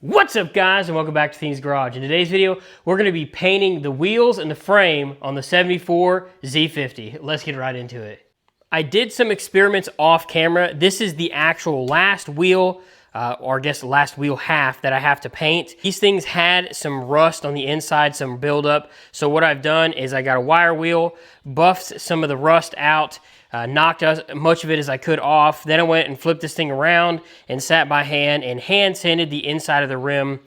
What's up guys, and welcome back to Athena's Garage. In today's video, we're going to be painting the wheels and the frame on the 74 Z50. Let's get right into it. I did some experiments off camera. This is the actual last wheel, or I guess the last wheel half that I have to paint. These things had some rust on the inside, some buildup. So what I've done is I got a wire wheel, buffed some of the rust out, knocked as much of it as I could off. Then I went and flipped this thing around and sat by hand and hand sanded the inside of the rim.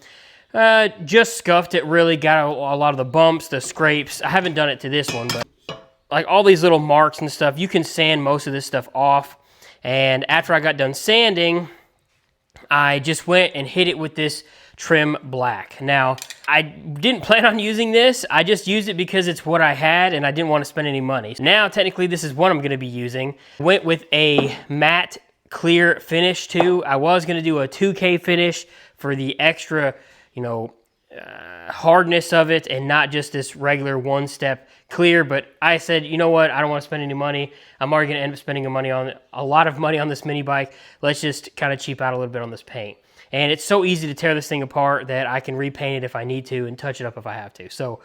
Just scuffed it really, got a lot of the bumps, the scrapes. I haven't done it to this one, but like all these little marks and stuff, you can sand most of this stuff off. And after I got done sanding, I just went and hit it with this trim black. Now, I didn't plan on using this. I just used it because it's what I had and I didn't want to spend any money. Now, technically, this is what I'm going to be using. Went with a matte clear finish too. I was going to do a 2K finish for the extra, hardness of it and not just this regular one-step clear. But I said, you know what? I don't want to spend any money. I'm already going to end up spending a lot of money on this mini bike. Let's just kind of cheap out a little bit on this paint. And it's so easy to tear this thing apart that I can repaint it if I need to and touch it up if I have to. So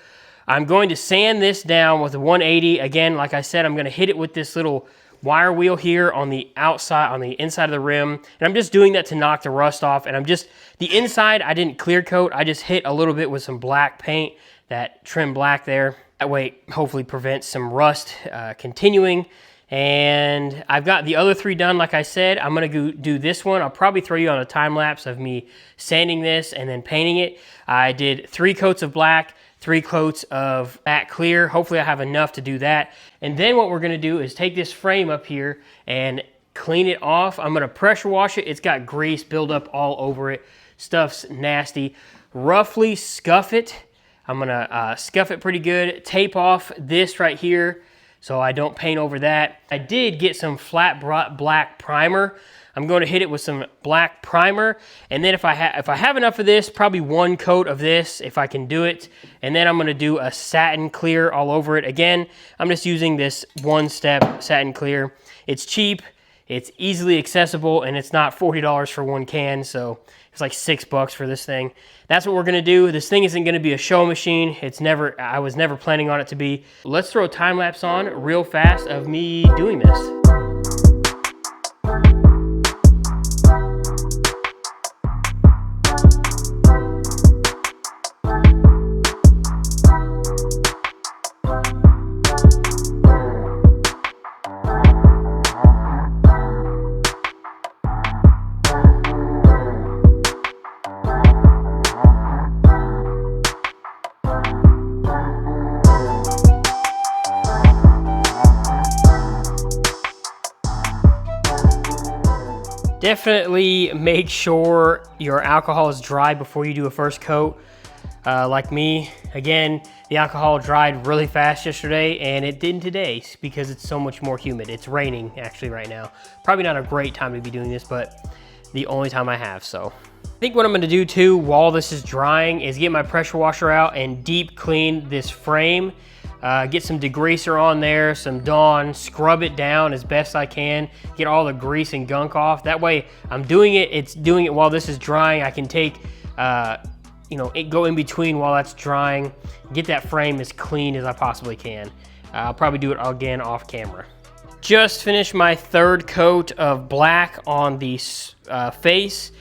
I'm going to sand this down with a 180. Again, like I said, I'm going to hit it with this little wire wheel here on the outside, on the inside of the rim. And I'm just doing that to knock the rust off. And the inside, I didn't clear coat. I just hit a little bit with some black paint, that trim black there. That way, hopefully prevents some rust continuing. And I've got the other three done, like I said. I'm going to do this one. I'll probably throw you on a time lapse of me sanding this and then painting it. I did 3 coats of black, 3 coats of matte clear. Hopefully I have enough to do that. And then what we're going to do is take this frame up here and clean it off. I'm going to pressure wash it. It's got grease buildup all over it. Stuff's nasty. Roughly scuff it. I'm going to scuff it pretty good. Tape off this right here so I don't paint over that. I did get some flat black primer. I'm going to hit it with some black primer, and then if I have enough of this, probably 1 coat of this if I can do it, and then I'm going to do a satin clear all over it. Again, I'm just using this one-step satin clear. It's cheap, it's easily accessible, and it's not $40 for 1 can, so it's like $6 for this thing. That's what we're going to do. This thing isn't going to be a show machine. I was never planning on it to be. Let's throw a time lapse on real fast of me doing this. Definitely make sure your alcohol is dry before you do a first coat. Like me, again, the alcohol dried really fast yesterday, and it didn't today because it's so much more humid. It's raining actually right now. Probably not a great time to be doing this, but the only time I have, so. I think what I'm gonna do too while this is drying is get my pressure washer out and deep clean this frame. Get some degreaser on there, some Dawn, scrub it down as best I can, get all the grease and gunk off. That way I'm doing it while this is drying. I can take, go in between while that's drying, get that frame as clean as I possibly can. I'll probably do it again off camera. Just finished my 3rd coat of black on the face.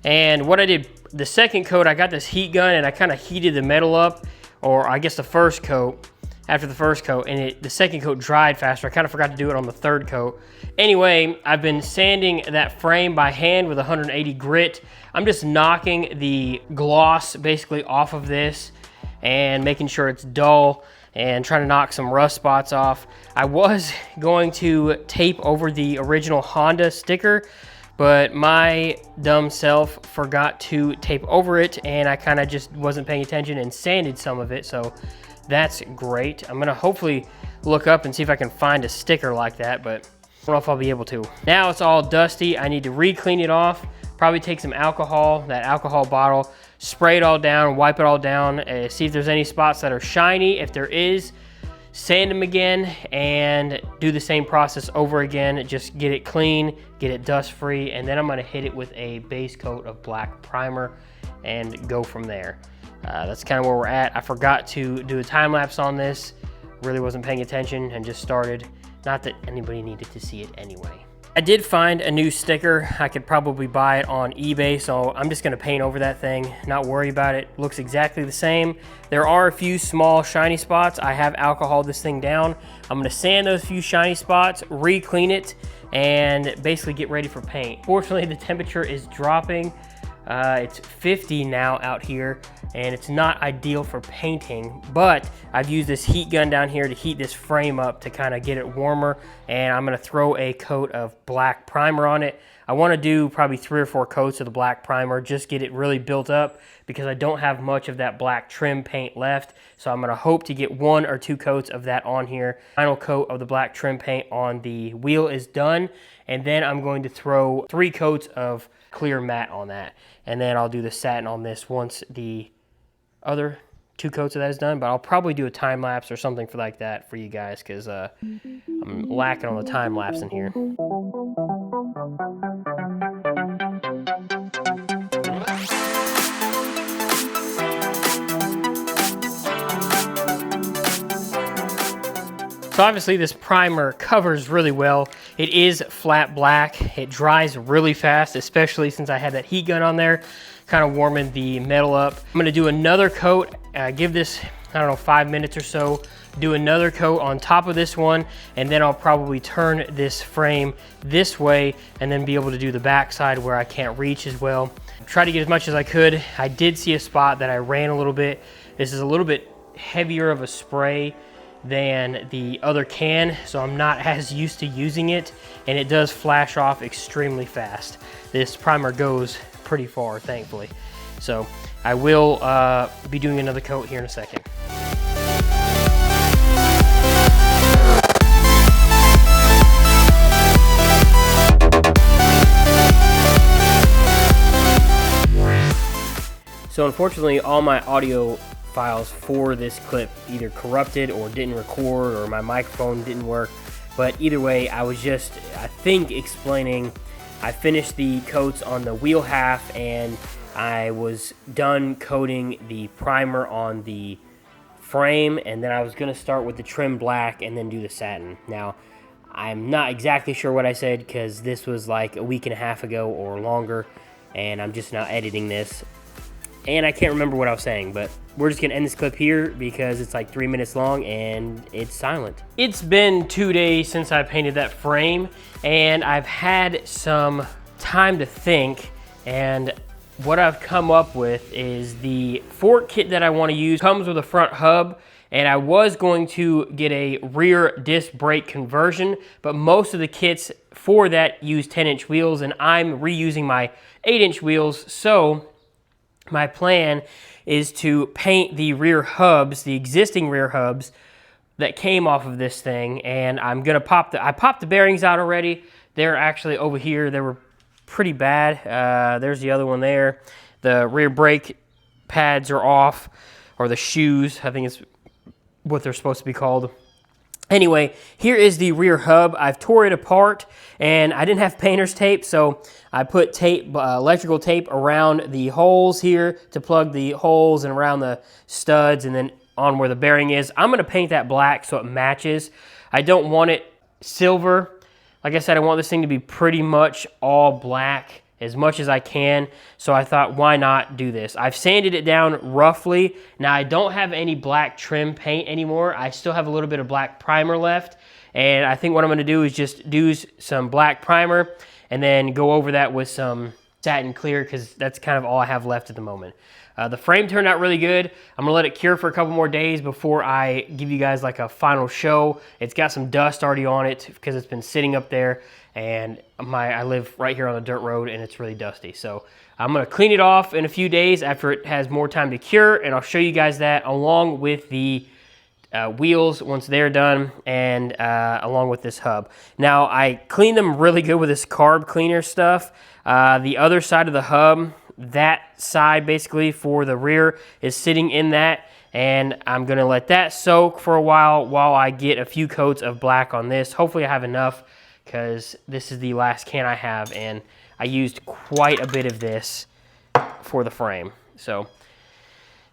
And what I did, the 2nd coat, I got this heat gun and I kind of heated the metal up, or I guess the 1st coat, after the 1st coat, and the 2nd coat dried faster. I kind of forgot to do it on the 3rd coat. Anyway, I've been sanding that frame by hand with 180 grit. I'm just knocking the gloss basically off of this and making sure it's dull and trying to knock some rust spots off. I was going to tape over the original Honda sticker, but my dumb self forgot to tape over it, and I kind of just wasn't paying attention and sanded some of it, so that's great. I'm gonna hopefully look up and see if I can find a sticker like that, but I don't know if I'll be able to. Now it's all dusty. I need to re-clean it off. Probably take some alcohol, that alcohol bottle, spray it all down, wipe it all down, see if there's any spots that are shiny. If there is, sand them again, and do the same process over again. Just get it clean, get it dust free, and then I'm gonna hit it with a base coat of black primer and go from there. That's kind of where we're at. I forgot to do a time lapse on this. Really wasn't paying attention and just started. Not that anybody needed to see it anyway. I did find a new sticker. I could probably buy it on eBay, so I'm just gonna paint over that thing, not worry about it. Looks exactly the same. There are a few small shiny spots. I have alcoholed this thing down. I'm gonna sand those few shiny spots, re-clean it, and basically get ready for paint. Fortunately, the temperature is dropping. It's 50 now out here, and it's not ideal for painting, but I've used this heat gun down here to heat this frame up to kind of get it warmer, and I'm gonna throw a coat of black primer on it. I wanna do probably 3 or 4 coats of the black primer, just get it really built up, because I don't have much of that black trim paint left, so I'm gonna hope to get 1 or 2 coats of that on here. Final coat of the black trim paint on the wheel is done, and then I'm going to throw 3 coats of clear matte on that, and then I'll do the satin on this once the other 2 coats of that is done. But I'll probably do a time lapse or something for like that for you guys, because I'm lacking on the time lapse in here. So obviously this primer covers really well. It is flat black. It dries really fast, especially since I had that heat gun on there, kind of warming the metal up. I'm gonna do another coat, give this, I don't know, 5 minutes or so, do another coat on top of this one, and then I'll probably turn this frame this way and then be able to do the back side where I can't reach as well. Try to get as much as I could. I did see a spot that I ran a little bit. This is a little bit heavier of a spray than the other can, so I'm not as used to using it, and it does flash off extremely fast. This primer goes pretty far, thankfully. So I will be doing another coat here in a second. So unfortunately, all my audio files for this clip either corrupted or didn't record, or my microphone didn't work. But either way, I was just, I think, explaining I finished the coats on the wheel half, and I was done coating the primer on the frame, and then I was going to start with the trim black and then do the satin. Now, I'm not exactly sure what I said, because this was like a week and a half ago or longer, and I'm just now editing this, and I can't remember what I was saying, but we're just gonna end this clip here because it's like 3 minutes long and it's silent. It's been 2 days since I painted that frame, and I've had some time to think, and what I've come up with is the fork kit that I want to use comes with a front hub, and I was going to get a rear disc brake conversion, but most of the kits for that use 10-inch wheels, and I'm reusing my 8-inch wheels. So my plan is to paint the rear hubs, the existing rear hubs that came off of this thing, and I'm gonna I popped the bearings out already. They're actually over here. They were pretty bad. There's the other one there. The rear brake pads are off, or the shoes, I think is what they're supposed to be called. Anyway, here is the rear hub. I've tore it apart, and I didn't have painter's tape, so I put tape, electrical tape around the holes here to plug the holes, and around the studs, and then on where the bearing is. I'm gonna paint that black so it matches. I don't want it silver. Like I said, I want this thing to be pretty much all black as much as I can, so I thought, why not do this? I've sanded it down roughly. Now, I don't have any black trim paint anymore. I still have a little bit of black primer left, and I think what I'm gonna do is just do some black primer and then go over that with some satin clear, because that's kind of all I have left at the moment. The frame turned out really good. I'm gonna let it cure for a couple more days before I give you guys like a final show. It's got some dust already on it because it's been sitting up there, and I live right here on the dirt road, and it's really dusty. So I'm gonna clean it off in a few days after it has more time to cure, and I'll show you guys that along with the wheels once they're done, and along with this hub. Now, I cleaned them really good with this carb cleaner stuff. The other side of the hub, that side basically for the rear is sitting in that, and I'm gonna let that soak for a while I get a few coats of black on this. Hopefully I have enough, because this is the last can I have, and I used quite a bit of this for the frame. So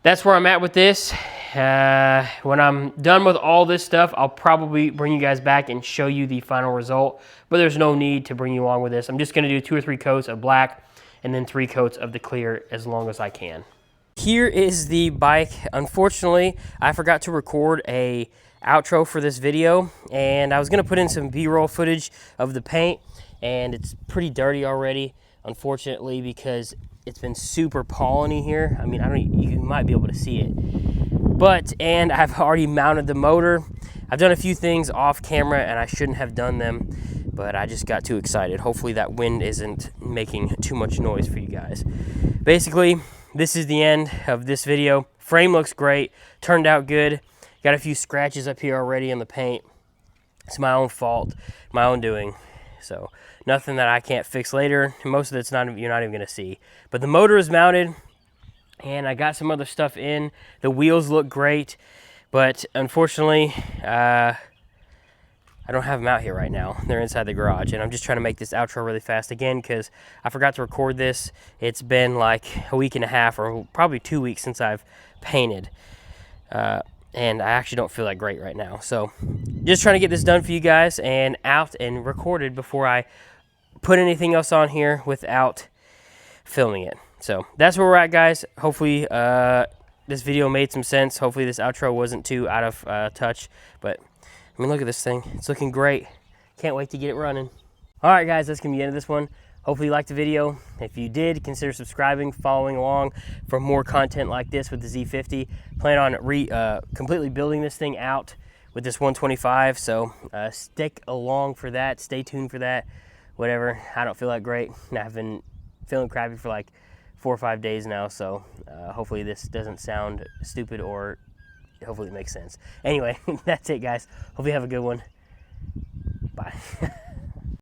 that's where I'm at with this. When I'm done with all this stuff, I'll probably bring you guys back and show you the final result, but there's no need to bring you along with this. I'm just gonna do 2 or 3 coats of black and then 3 coats of the clear as long as I can. Here is the bike. Unfortunately, I forgot to record a outro for this video, and I was gonna put in some B-roll footage of the paint, and it's pretty dirty already, unfortunately, because it's been super polleny here. I mean, you might be able to see it, and I've already mounted the motor. I've done a few things off camera, and I shouldn't have done them, but I just got too excited. Hopefully that wind isn't making too much noise for you guys. Basically, this is the end of this video. Frame looks great, turned out good. Got a few scratches up here already in the paint. It's my own fault, my own doing. So nothing that I can't fix later. Most of it's you're not even gonna see. But the motor is mounted, and I got some other stuff in. The wheels look great, but unfortunately, I don't have them out here right now. They're inside the garage, and I'm just trying to make this outro really fast again because I forgot to record this. It's been like a week and a half, or probably 2 weeks since I've painted. And I actually don't feel that great right now. So just trying to get this done for you guys and out and recorded before I put anything else on here without filming it. So that's where we're at, guys. Hopefully this video made some sense. Hopefully this outro wasn't too out of touch. But I mean, look at this thing. It's looking great. Can't wait to get it running. All right, guys, that's going to be the end of this one. Hopefully you liked the video. If you did, consider subscribing, following along for more content like this with the Z50. Plan on completely building this thing out with this 125, so stick along for that. Stay tuned for that. Whatever. I don't feel that great. I've been feeling crappy for like 4 or 5 days now, so hopefully this doesn't sound stupid, or hopefully it makes sense. Anyway, that's it, guys. Hope you have a good one. Bye.